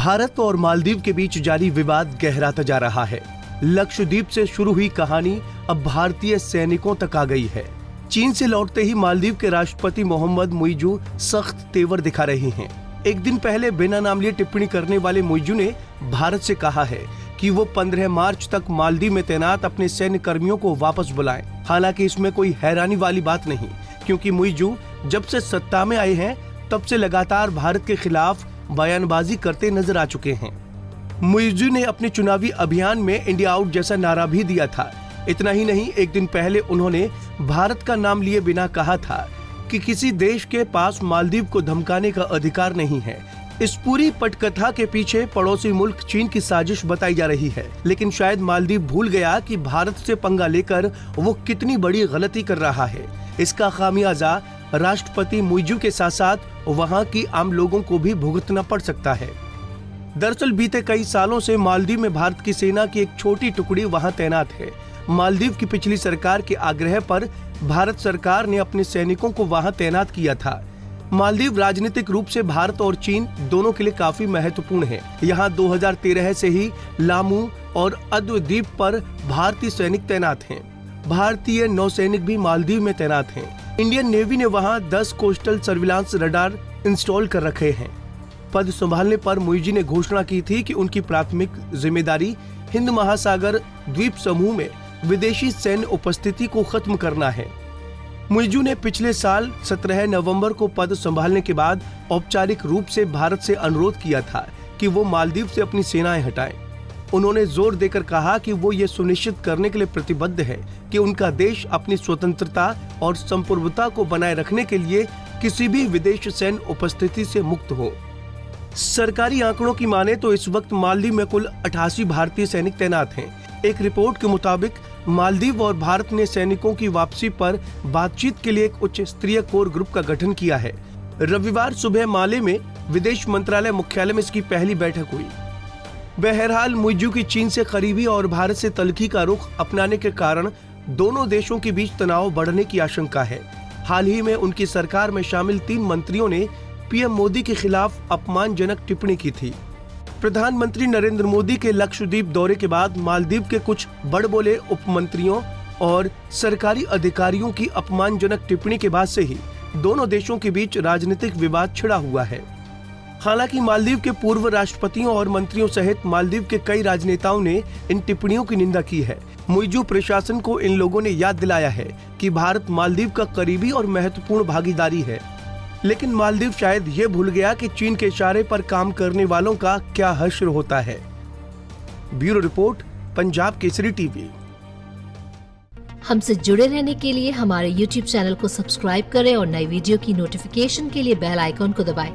भारत और मालदीव के बीच जारी विवाद गहराता जा रहा है। लक्षद्वीप से शुरू हुई कहानी अब भारतीय सैनिकों तक आ गई है। चीन से लौटते ही मालदीव के राष्ट्रपति मोहम्मद मुइज़ू सख्त तेवर दिखा रहे हैं। एक दिन पहले बिना नाम लिए टिप्पणी करने वाले मुइज़ू ने भारत से कहा है कि वो 15 मार्च तक मालदीव में तैनात अपने सैन्य कर्मियों को वापस बुलाएं। हालांकि इसमें कोई हैरानी वाली बात नहीं, क्योंकि मुइज़ू जब से सत्ता में आए हैं तब से लगातार भारत के खिलाफ बयानबाजी करते नजर आ चुके हैं। मुइज़ू ने अपने चुनावी अभियान में इंडिया आउट जैसा नारा भी दिया था। इतना ही नहीं, एक दिन पहले उन्होंने भारत का नाम लिए बिना कहा था कि किसी देश के पास मालदीव को धमकाने का अधिकार नहीं है। इस पूरी पटकथा के पीछे पड़ोसी मुल्क चीन की साजिश बताई जा रही है, लेकिन शायद मालदीव भूल गया कि भारत से पंगा लेकर वो कितनी बड़ी गलती कर रहा है। इसका खामियाजा राष्ट्रपति मुइज़ू के साथ साथ वहां की आम लोगों को भी भुगतना पड़ सकता है। दरअसल बीते कई सालों से मालदीव में भारत की सेना की एक छोटी टुकड़ी वहां तैनात है। मालदीव की पिछली सरकार के आग्रह पर भारत सरकार ने अपने सैनिकों को वहां तैनात किया था। मालदीव राजनीतिक रूप से भारत और चीन दोनों के लिए काफी महत्वपूर्ण है। यहाँ 2013 से ही लामू और अद्व द्वीप पर भारतीय सैनिक तैनात हैं। भारतीय नौसैनिक भी मालदीव में तैनात हैं। इंडियन नेवी ने वहां 10 कोस्टल सर्विलांस रडार इंस्टॉल कर रखे हैं। पद संभालने पर मुइज़ू ने घोषणा की थी कि उनकी प्राथमिक जिम्मेदारी हिंद महासागर द्वीप समूह में विदेशी सैन्य उपस्थिति को खत्म करना है। मुइज़ू ने पिछले साल 17 नवंबर को पद संभालने के बाद औपचारिक रूप से भारत से अनुरोध किया था कि वो मालदीव से अपनी सेनाएं हटाएं। उन्होंने जोर देकर कहा कि वो ये सुनिश्चित करने के लिए प्रतिबद्ध है कि उनका देश अपनी स्वतंत्रता और संप्रभुता को बनाए रखने के लिए किसी भी विदेशी सैन्य उपस्थिति से मुक्त हो। सरकारी आंकड़ों की माने तो इस वक्त मालदीव में कुल 88 भारतीय सैनिक तैनात हैं। एक रिपोर्ट के मुताबिक मालदीव और भारत ने सैनिकों की वापसी पर बातचीत के लिए एक उच्च स्तरीय कोर ग्रुप का गठन किया है। रविवार सुबह माले में विदेश मंत्रालय मुख्यालय में इसकी पहली बैठक हुई। बहरहाल मुइज़ू की चीन से करीबी और भारत से तल्खी का रुख अपनाने के कारण दोनों देशों के बीच तनाव बढ़ने की आशंका है। हाल ही में उनकी सरकार में शामिल 3 मंत्रियों ने पीएम मोदी के खिलाफ अपमानजनक टिप्पणी की थी। प्रधानमंत्री नरेंद्र मोदी के लक्षद्वीप दौरे के बाद मालदीव के कुछ बड़बोले उपमंत्रियों और सरकारी अधिकारियों की अपमानजनक टिप्पणी के बाद से ही दोनों देशों के बीच राजनीतिक विवाद छिड़ा हुआ है। हालांकि मालदीव के पूर्व राष्ट्रपतियों और मंत्रियों सहित मालदीव के कई राजनेताओं ने इन टिप्पणियों की निंदा की है। मुइज़ू प्रशासन को इन लोगों ने याद दिलाया है कि भारत मालदीव का करीबी और महत्वपूर्ण भागीदारी है, लेकिन मालदीव शायद ये भूल गया कि चीन के इशारे पर काम करने वालों का क्या हश्र होता है। Bureau report, Punjab Kesari TV. हमसे जुड़े रहने के लिए हमारे YouTube चैनल को सब्सक्राइब करें और नई वीडियो की नोटिफिकेशन के लिए बेल आइकॉन को दबाएं।